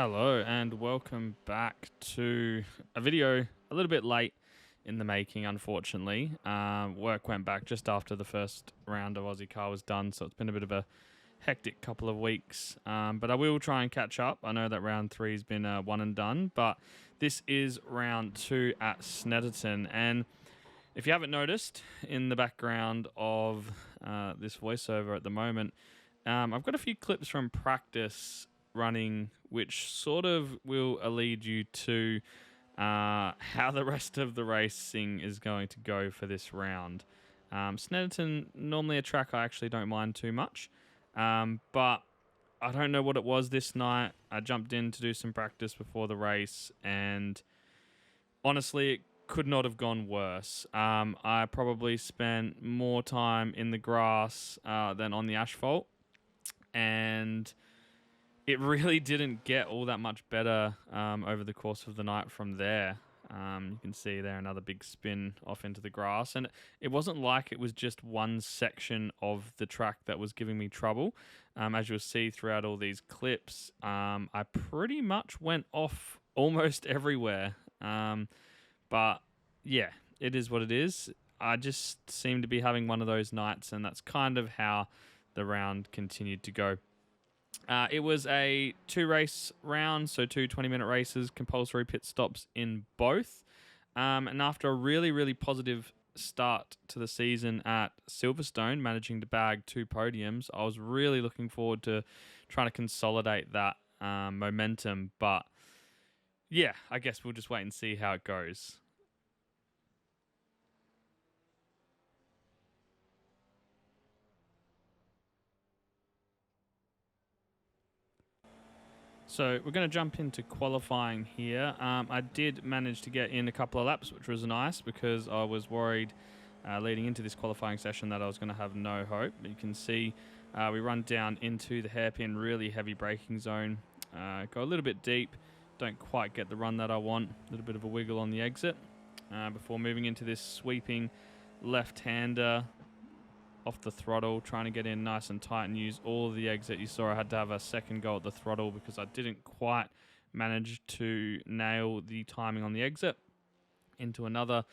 Hello and welcome back to a video a little bit late in the making, unfortunately. Work went back just after the first round of Ozicar was done, so it's been a bit of a hectic couple of weeks. But I will try and catch up. I know that round 3 has been one and done, but this is round 2 at Snetterton. And if you haven't noticed, in the background of this voiceover at the moment, I've got a few clips from practice running, which sort of will lead you to how the rest of the racing is going to go for this round. Snetterton, normally a track I actually don't mind too much, but I don't know what it was this night. I jumped in to do some practice before the race, and honestly, it could not have gone worse. I probably spent more time in the grass than on the asphalt, and it really didn't get all that much better over the course of the night from there. You can see there another big spin off into the grass. And it wasn't like it was just one section of the track that was giving me trouble. As you'll see throughout all these clips, I pretty much went off almost everywhere. But yeah, it is what it is. I just seem to be having one of those nights, and that's kind of how the round continued to go. It was a 2-race round, so 2 20-minute races, compulsory pit stops in both. And after a really, really positive start to the season at Silverstone, managing to bag 2 podiums, I was really looking forward to trying to consolidate that momentum. But yeah, I guess we'll just wait and see how it goes. So we're going to jump into qualifying here. I did manage to get in a couple of laps, which was nice because I was worried leading into this qualifying session that I was going to have no hope. But you can see we run down into the hairpin, really heavy braking zone. Go a little bit deep, don't quite get the run that I want. A little bit of a wiggle on the exit before moving into this sweeping left-hander off the throttle, trying to get in nice and tight and use all of the exit. You saw I had to have a second go at the throttle because I didn't quite manage to nail the timing on the exit. Into another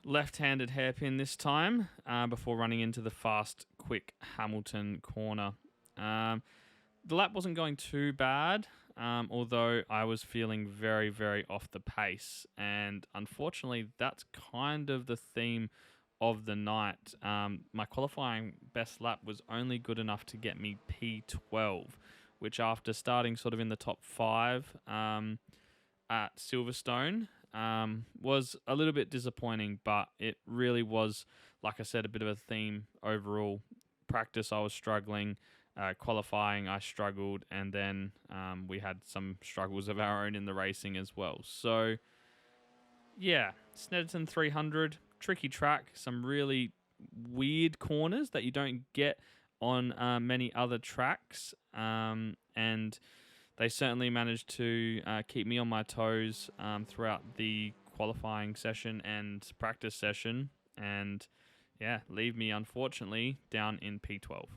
left-handed hairpin this time before running into the fast, quick Hamilton corner. The lap wasn't going too bad, although I was feeling very, very off the pace. And unfortunately, that's kind of the theme of the night. My qualifying best lap was only good enough to get me P12, which after starting sort of in the top 5 at Silverstone was a little bit disappointing, but it really was, like I said, a bit of a theme overall. Practice I was struggling, qualifying I struggled, and then we had some struggles of our own in the racing as well. So yeah, Snetterton 300, tricky track, some really weird corners that you don't get on many other tracks, and they certainly managed to keep me on my toes throughout the qualifying session and practice session, and yeah, leave me unfortunately down in P12.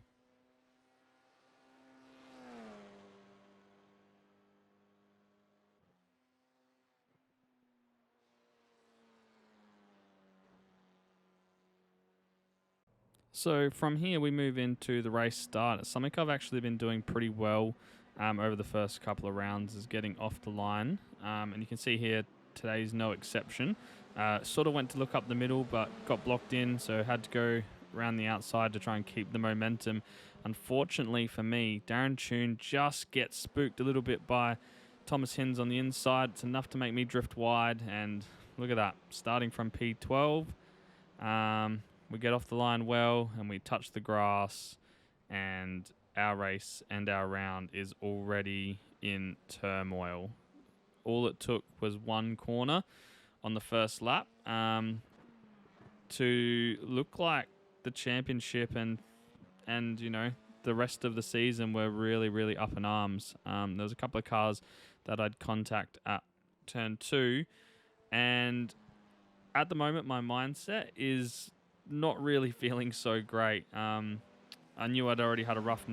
So from here we move into the race start. It's something I've actually been doing pretty well over the first couple of rounds, is getting off the line. And you can see here today's no exception. Sort of went to look up the middle but got blocked in, so had to go around the outside to try and keep the momentum. Unfortunately for me, Darren Tune just gets spooked a little bit by Thomas Hinds on the inside. It's enough to make me drift wide, and look at that, starting from P12. We get off the line well, and we touch the grass, and our race and our round is already in turmoil. All it took was one corner on the first lap to look like the championship and you know, the rest of the season were really, really up in arms. There was a couple of cars that I'd contact at turn 2, and at the moment my mindset is not really feeling so great. I knew I'd already had a rough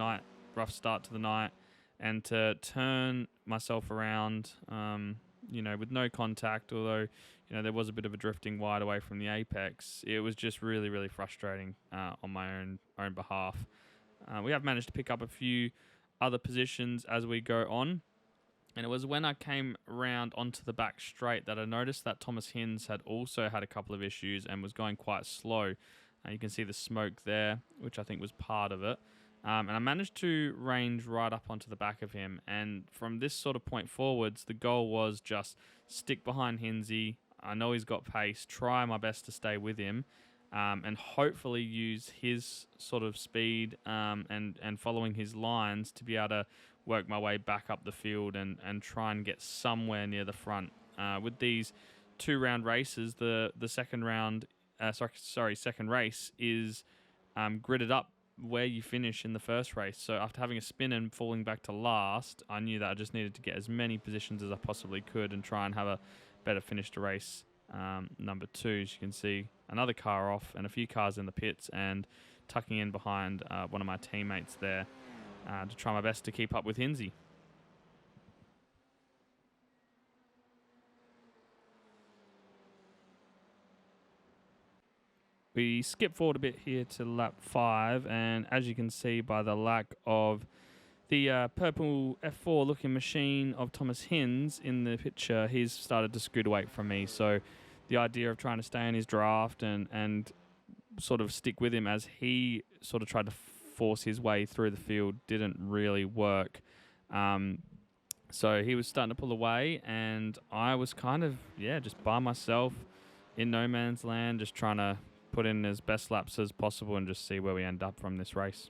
start to the night, and to turn myself around, with no contact, although, there was a bit of a drifting wide away from the apex. It was just really, really frustrating on my own behalf. We have managed to pick up a few other positions as we go on. And it was when I came around onto the back straight that I noticed that Thomas Hinz had also had a couple of issues and was going quite slow. You can see the smoke there, which I think was part of it. And I managed to range right up onto the back of him. And from this sort of point forwards, the goal was just stick behind Hinsey. I know he's got pace. Try my best to stay with him. And hopefully use his sort of speed and following his lines to be able to work my way back up the field and try and get somewhere near the front. With these 2-round races, the second race is gridded up where you finish in the first race. So after having a spin and falling back to last, I knew that I just needed to get as many positions as I possibly could and try and have a better finish to race number 2. As you can see, another car off and a few cars in the pits and tucking in behind one of my teammates there to try my best to keep up with Hinsey. We skip forward a bit here to lap 5, and as you can see by the lack of the purple F4 looking machine of Thomas Hinz in the picture, he's started to scoot away from me. So the idea of trying to stay in his draft and sort of stick with him as he sort of tried to force his way through the field didn't really work. So he was starting to pull away, and I was kind of, just by myself in no man's land, just trying to put in as best laps as possible and just see where we end up from this race.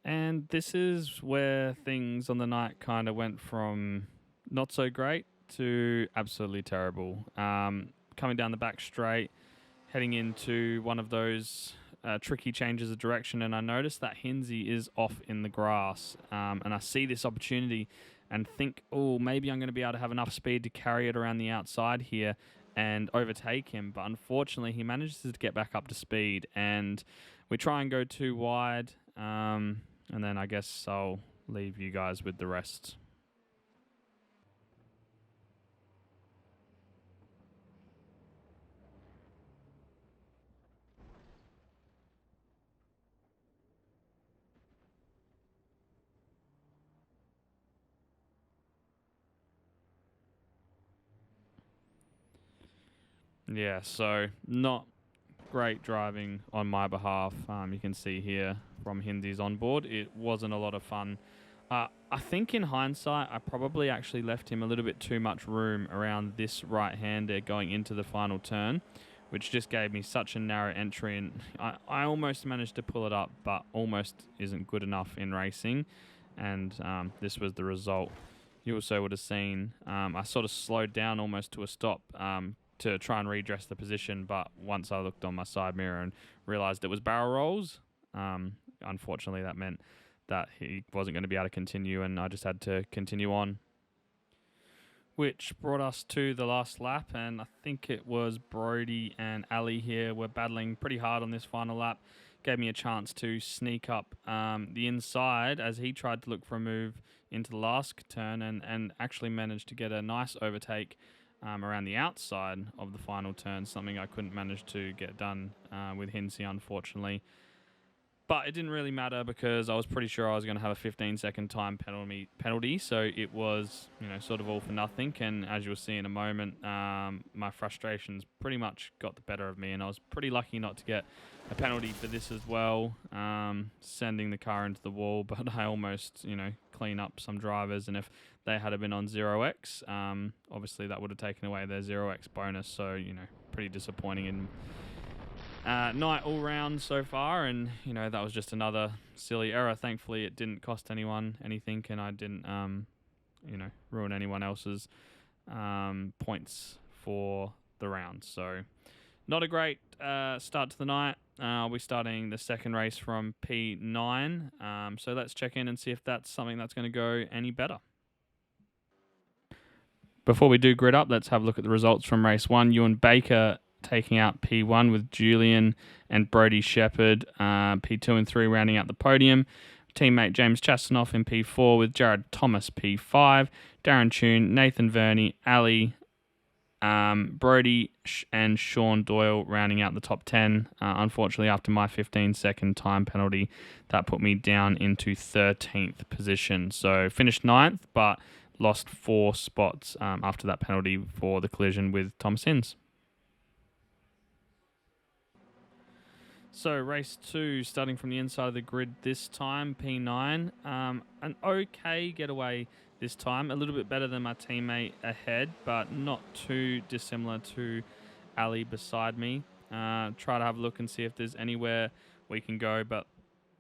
And this is where things on the night kind of went from not so great to absolutely terrible. Coming down the back straight, heading into one of those tricky changes of direction, and I noticed that Hinsey is off in the grass, and I see this opportunity and think, maybe I'm going to be able to have enough speed to carry it around the outside here and overtake him. But unfortunately, he manages to get back up to speed, and we try and go too wide, and then I guess I'll leave you guys with the rest. Yeah, so not great driving on my behalf. You can see here from Hinsey's onboard, it wasn't a lot of fun. I think in hindsight, I probably actually left him a little bit too much room around this right-hander going into the final turn, which just gave me such a narrow entry. And I almost managed to pull it up, but almost isn't good enough in racing. And this was the result. You also would have seen I sort of slowed down almost to a stop to try and redress the position, but once I looked on my side mirror and realised it was barrel rolls, unfortunately that meant that he wasn't going to be able to continue, and I just had to continue on. Which brought us to the last lap, and I think it was Brody and Ali here were battling pretty hard on this final lap. Gave me a chance to sneak up the inside as he tried to look for a move into the last turn and actually managed to get a nice overtake around the outside of the final turn, something I couldn't manage to get done with Hinsey, unfortunately. But it didn't really matter because I was pretty sure I was going to have a 15-second time penalty, so it was, sort of all for nothing. And as you'll see in a moment, my frustrations pretty much got the better of me, and I was pretty lucky not to get a penalty for this as well, sending the car into the wall. But I almost, clean up some drivers, and if they had been on 0x, obviously that would have taken away their 0x bonus. So, pretty disappointing in night all round so far, and that was just another silly error. Thankfully it didn't cost anyone anything, and I didn't ruin anyone else's points for the round. So not a great start to the night. I'll be starting the second race from P9, so let's check in and see if that's something that's going to go any better. Before we do grid up, let's have a look at the results from race 1. Ewan Baker taking out P1 with Julian and Brody Shepherd, P2 and 3 rounding out the podium. teammate James Chastanoff in P4 with Jared Thomas P5, Darren Tune, Nathan Verney, Ali, Brody and Sean Doyle rounding out the top 10. Unfortunately, after my 15-second time penalty, that put me down into 13th position. So finished 9th, but lost 4 spots after that penalty for the collision with Thomas Hinds. So race 2, starting from the inside of the grid this time, P9. An okay getaway this time, a little bit better than my teammate ahead, but not too dissimilar to Ali beside me. Try to have a look and see if there's anywhere we can go, but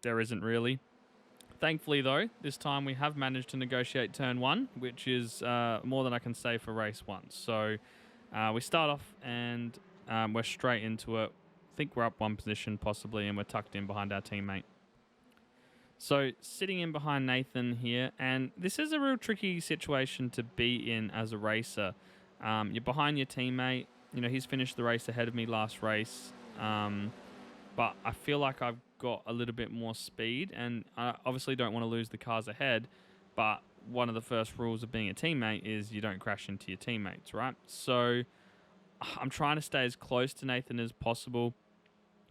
there isn't really. Thankfully, though, this time we have managed to negotiate turn 1, which is more than I can say for race 1. So we start off and we're straight into it. I think we're up 1 position possibly, and we're tucked in behind our teammate. So sitting in behind Nathan here, and this is a real tricky situation to be in as a racer. You're behind your teammate. You know, he's finished the race ahead of me last race, but I feel like I've got a little bit more speed, and I obviously don't want to lose the cars ahead, but one of the first rules of being a teammate is you don't crash into your teammates, right? So I'm trying to stay as close to Nathan as possible.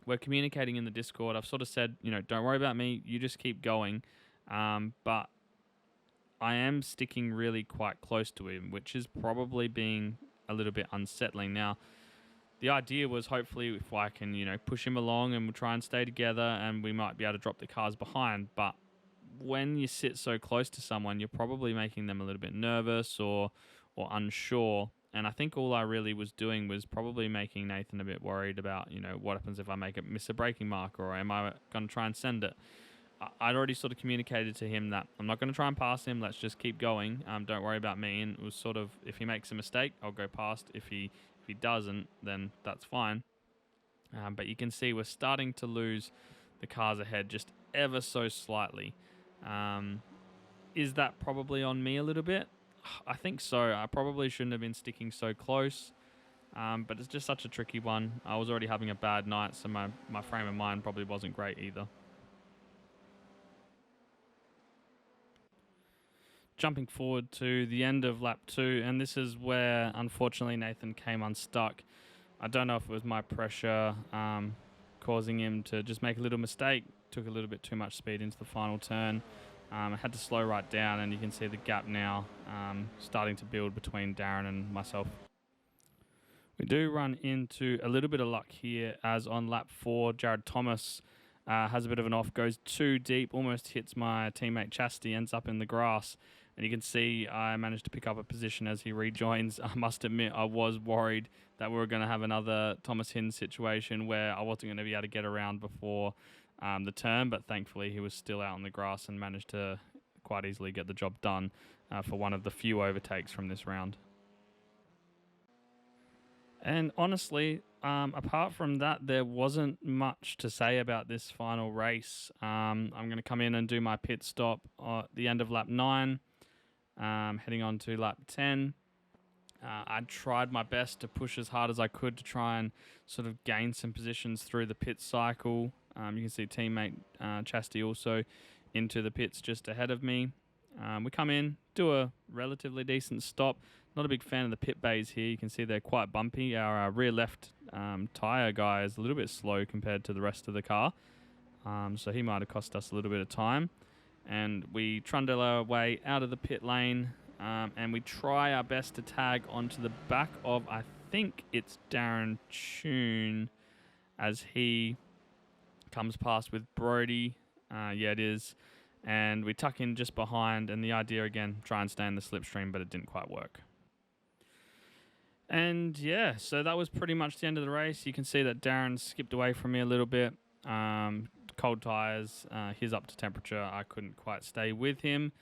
We're communicating in the Discord. I've sort of said, you know, don't worry about me. You just keep going. But I am sticking really quite close to him, which is probably being a little bit unsettling. Now, the idea was hopefully if I can, you know, push him along and we'll try and stay together and we might be able to drop the cars behind. But when you sit so close to someone, you're probably making them a little bit nervous or unsure. And I think all I really was doing was probably making Nathan a bit worried about, you know, what happens if I miss a braking marker, or am I going to try and send it? I'd already sort of communicated to him that I'm not going to try and pass him. Let's just keep going. Don't worry about me. And it was sort of, if he makes a mistake, I'll go past. If he doesn't, then that's fine. But you can see we're starting to lose the cars ahead just ever so slightly. Is that probably on me a little bit? I think so. I probably shouldn't have been sticking so close, but it's just such a tricky one. I was already having a bad night, so my frame of mind probably wasn't great either. Jumping forward to the end of lap 2, and this is where, unfortunately, Nathan came unstuck. I don't know if it was my pressure causing him to just make a little mistake, took a little bit too much speed into the final turn. I had to slow right down, and you can see the gap now starting to build between Darren and myself. We do run into a little bit of luck here, as on lap 4, Jared Thomas has a bit of an off, goes too deep, almost hits my teammate Chastity, ends up in the grass. And you can see I managed to pick up a position as he rejoins. I must admit, I was worried that we were going to have another Thomas Hinds situation where I wasn't going to be able to get around before the turn, but thankfully he was still out on the grass and managed to quite easily get the job done for one of the few overtakes from this round. And honestly, apart from that, there wasn't much to say about this final race. I'm going to come in and do my pit stop at the end of lap 9, heading on to lap 10. I tried my best to push as hard as I could to try and sort of gain some positions through the pit cycle. You can see teammate Chastity also into the pits just ahead of me. We come in, do a relatively decent stop. Not a big fan of the pit bays here. You can see they're quite bumpy. Our rear left tyre guy is a little bit slow compared to the rest of the car. So he might have cost us a little bit of time. And we trundle our way out of the pit lane. And we try our best to tag onto the back of, I think it's Darren Tune, as he comes past with Brody. Yeah, it is. And we tuck in just behind, and the idea again, try and stay in the slipstream, but it didn't quite work. And yeah, so that was pretty much the end of the race. You can see that Darren skipped away from me a little bit. Cold tyres, he's up to temperature. I couldn't quite stay with him.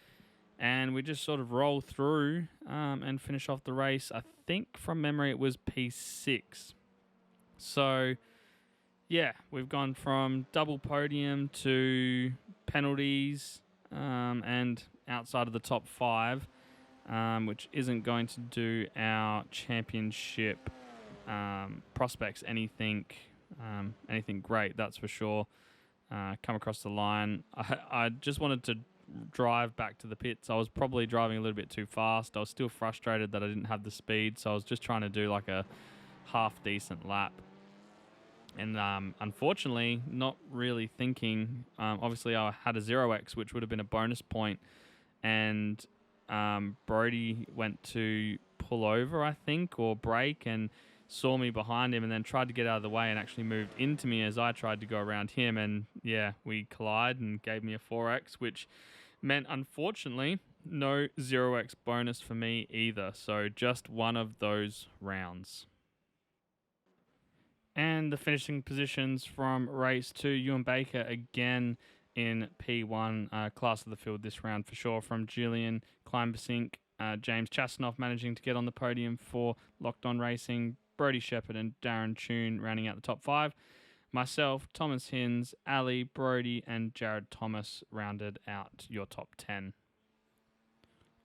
And we just sort of roll through and finish off the race. I think from memory it was P6. So yeah, we've gone from double podium to penalties and outside of the top 5, which isn't going to do our championship prospects anything great, that's for sure. come across the line. I just wanted to drive back to the pits. I was probably driving a little bit too fast. I was still frustrated that I didn't have the speed, so I was just trying to do like a half decent lap. And unfortunately, not really thinking. Obviously, I had a 0x, which would have been a bonus point, and Brody went to pull over, I think, or brake, and saw me behind him, and then tried to get out of the way and actually moved into me as I tried to go around him. And yeah, we collided and gave me a 4x, which meant, unfortunately, no 0x bonus for me either. So just one of those rounds. And the finishing positions from race 2, Ewan Baker again in P1, class of the field this round for sure, from Julian Kleimbesink, James Chastanoff managing to get on the podium for Locked On Racing, Brody Shepherd and Darren Tune rounding out the top 5. Myself, Thomas Hinz, Ali, Brody and Jared Thomas rounded out your top 10.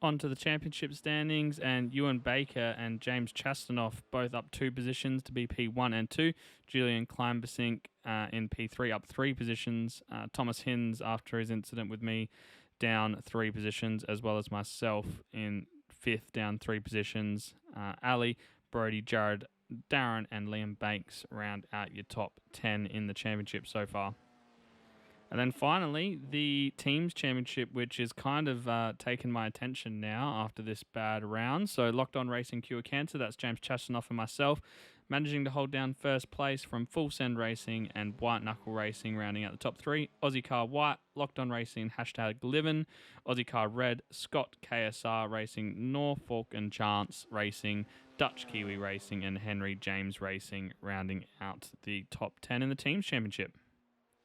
On to the championship standings, and Ewan Baker and James Chastanoff both up 2 positions to be P1 and 2. Julian Kleimbesink in P3 up 3 positions. Thomas Hinz, after his incident with me, down 3 positions, as well as myself in 5th, down 3 positions. Ali, Brody, Jared, Darren and Liam Banks round out your top 10 in the championship so far. And then finally, the teams championship, which is kind of taken my attention now after this bad round. So Locked On Racing Cure Cancer, that's James Chastanoff and myself, managing to hold down first place from Full Send Racing and White Knuckle Racing, rounding out the top 3. Ozicar White, Locked On Racing, #Livin', Ozicar Red, Scott KSR Racing, Norfolk and Chance Racing, Dutch Kiwi Racing and Henry James Racing, rounding out the top 10 in the teams championship.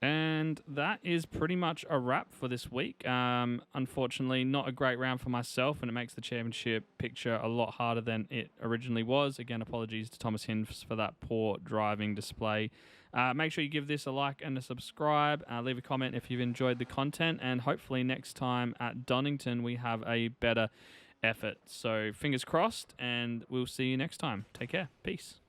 And that is pretty much a wrap for this week. Unfortunately, not a great round for myself, and it makes the championship picture a lot harder than it originally was. Again, apologies to Thomas Hinz for that poor driving display. Make sure you give this a like and a subscribe. Leave a comment if you've enjoyed the content, and hopefully next time at Donington we have a better effort. So fingers crossed, and we'll see you next time. Take care. Peace.